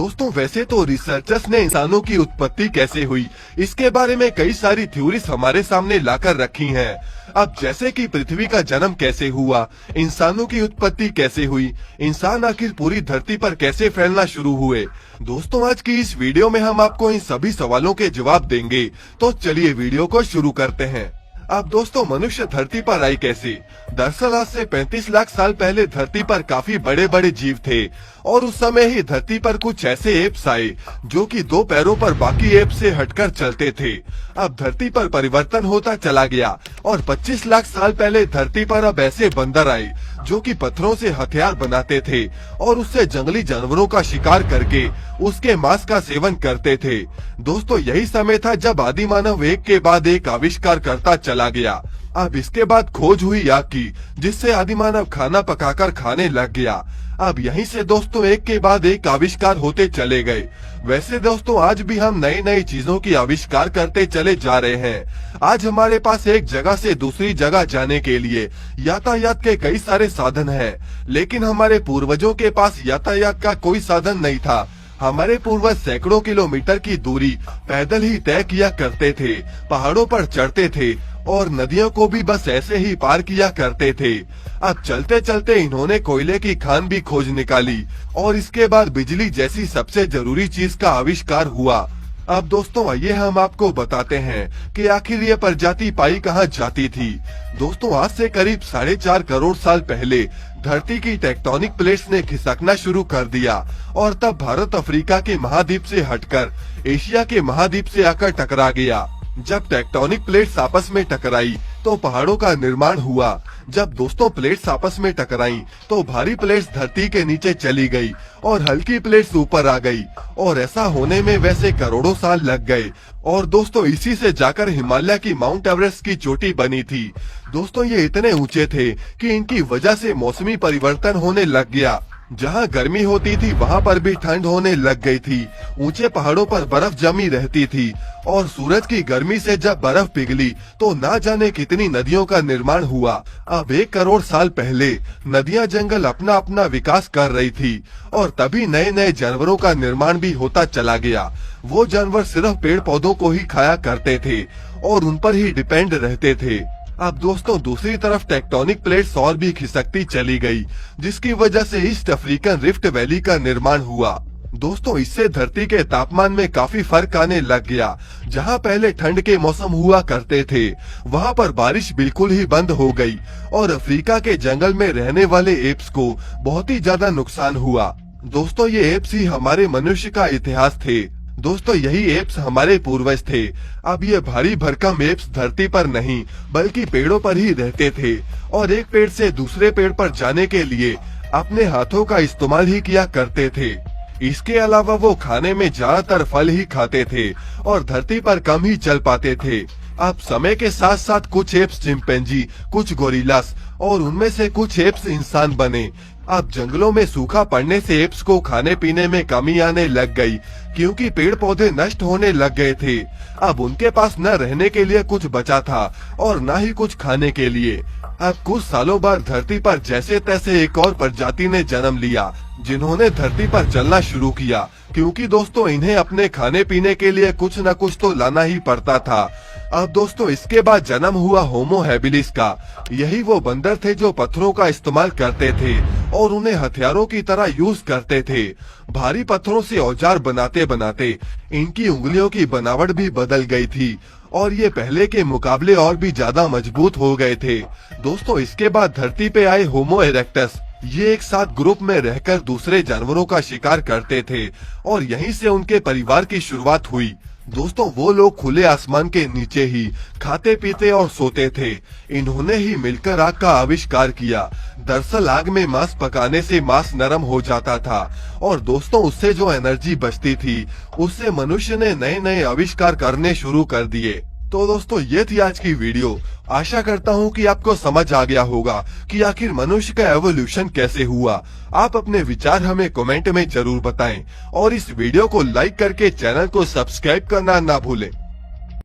दोस्तों वैसे तो रिसर्चर्स ने इंसानों की उत्पत्ति कैसे हुई इसके बारे में कई सारी थ्योरीज हमारे सामने लाकर रखी हैं। अब जैसे कि पृथ्वी का जन्म कैसे हुआ, इंसानों की उत्पत्ति कैसे हुई, इंसान आखिर पूरी धरती पर कैसे फैलना शुरू हुए। दोस्तों आज की इस वीडियो में हम आपको इन सभी सवालों के जवाब देंगे, तो चलिए वीडियो को शुरू करते हैं। अब दोस्तों मनुष्य धरती पर आई कैसे? दरअसल आज से 35 लाख साल पहले धरती पर काफी बड़े बड़े जीव थे और उस समय ही धरती पर कुछ ऐसे एप्स आए जो कि दो पैरों पर बाकी एप्स से हटकर चलते थे। अब धरती पर परिवर्तन होता चला गया और 25 लाख साल पहले धरती पर अब ऐसे बंदर आए जो कि पत्थरों से हथियार बनाते थे और उससे जंगली जानवरों का शिकार करके उसके मांस का सेवन करते थे। दोस्तों यही समय था जब आदि मानव एक के बाद एक आविष्कार करता चला गया। अब इसके बाद खोज हुई आग की, जिससे आदि मानव खाना पकाकर खाने लग गया। अब यहीं से दोस्तों एक के बाद एक आविष्कार होते चले गए। वैसे दोस्तों आज भी हम नई नई चीजों की आविष्कार करते चले जा रहे हैं। आज हमारे पास एक जगह से दूसरी जगह जाने के लिए यातायात के कई सारे साधन हैं, लेकिन हमारे पूर्वजों के पास यातायात का कोई साधन नहीं था। हमारे पूर्वज सैकड़ों किलोमीटर की दूरी पैदल ही तय किया करते थे, पहाड़ों पर चढ़ते थे और नदियों को भी बस ऐसे ही पार किया करते थे। अब चलते चलते इन्होंने कोयले की खान भी खोज निकाली और इसके बाद बिजली जैसी सबसे जरूरी चीज का आविष्कार हुआ। अब दोस्तों आइए हम आपको बताते हैं कि आखिर ये प्रजाति पाई कहाँ जाती थी। दोस्तों आज से करीब 4.5 करोड़ साल पहले धरती की टेक्टोनिक प्लेट्स ने खिसकना शुरू कर दिया और तब भारत अफ्रीका के महाद्वीप से हटकर एशिया के महाद्वीप से आकर टकरा गया। जब टेक्टोनिक प्लेट्स आपस में टकराई तो पहाड़ों का निर्माण हुआ। जब दोस्तों प्लेट्स आपस में टकराई तो भारी प्लेट्स धरती के नीचे चली गई और हल्की प्लेट्स ऊपर आ गई और ऐसा होने में वैसे करोड़ों साल लग गए और दोस्तों इसी से जाकर हिमालय की माउंट एवरेस्ट की चोटी बनी थी। दोस्तों ये इतने ऊंचे थे कि इनकी वजह से मौसमी परिवर्तन होने लग गया। जहाँ गर्मी होती थी वहाँ पर भी ठंड होने लग गई थी। ऊंचे पहाड़ों पर बर्फ जमी रहती थी और सूरज की गर्मी से जब बर्फ पिघली तो ना जाने कितनी नदियों का निर्माण हुआ। अब 1 करोड़ साल पहले नदियाँ जंगल अपना अपना विकास कर रही थी और तभी नए नए जानवरों का निर्माण भी होता चला गया। वो जानवर सिर्फ पेड़ पौधों को ही खाया करते थे और उन पर ही डिपेंड रहते थे। अब दोस्तों दूसरी तरफ टेक्टोनिक प्लेट्स और भी खिसकती चली गई, जिसकी वजह से ईस्ट अफ्रीकन रिफ्ट वैली का निर्माण हुआ। दोस्तों इससे धरती के तापमान में काफी फर्क आने लग गया। जहां पहले ठंड के मौसम हुआ करते थे वहां पर बारिश बिल्कुल ही बंद हो गई और अफ्रीका के जंगल में रहने वाले एप्स को बहुत ही ज्यादा नुकसान हुआ। दोस्तों ये एप्स ही हमारे मनुष्य का इतिहास थे। दोस्तों यही एप्स हमारे पूर्वज थे। अब ये भारी भरकम एप्स धरती पर नहीं बल्कि पेड़ों पर ही रहते थे और एक पेड़ से दूसरे पेड़ पर जाने के लिए अपने हाथों का इस्तेमाल ही किया करते थे। इसके अलावा वो खाने में ज्यादातर फल ही खाते थे और धरती पर कम ही चल पाते थे। अब समय के साथ साथ कुछ एप्स चिंपैंजी, कुछ गोरिल्लास और उनमें से कुछ एप्स इंसान बने। अब जंगलों में सूखा पड़ने से एप्स को खाने पीने में कमी आने लग गई क्योंकि पेड़ पौधे नष्ट होने लग गए थे। अब उनके पास न रहने के लिए कुछ बचा था और न ही कुछ खाने के लिए। अब कुछ सालों बाद धरती पर जैसे तैसे एक और प्रजाति ने जन्म लिया जिन्होंने धरती पर चलना शुरू किया, क्योंकि दोस्तों इन्हें अपने खाने पीने के लिए कुछ न कुछ तो लाना ही पड़ता था। अब दोस्तों इसके बाद जन्म हुआ होमो हैबिलिस का। यही वो बंदर थे जो पत्थरों का इस्तेमाल करते थे और उन्हें हथियारों की तरह यूज करते थे। भारी पत्थरों से औजार बनाते बनाते इनकी उंगलियों की बनावट भी बदल गई थी और ये पहले के मुकाबले और भी ज्यादा मजबूत हो गए थे। दोस्तों इसके बाद धरती पे आए होमो इरेक्टस। ये एक साथ ग्रुप में रहकर दूसरे जानवरों का शिकार करते थे और यहीं से उनके परिवार की शुरुआत हुई। दोस्तों वो लोग खुले आसमान के नीचे ही खाते पीते और सोते थे। इन्होंने ही मिलकर आग का आविष्कार किया। दरअसल आग में मांस पकाने से मांस नरम हो जाता था और दोस्तों उससे जो एनर्जी बचती थी उससे मनुष्य ने नए नए आविष्कार करने शुरू कर दिए। तो दोस्तों ये थी आज की वीडियो। आशा करता हूँ कि आपको समझ आ गया होगा कि आखिर मनुष्य का एवोल्यूशन कैसे हुआ। आप अपने विचार हमें कमेंट में जरूर बताएं और इस वीडियो को लाइक करके चैनल को सब्सक्राइब करना ना भूलें।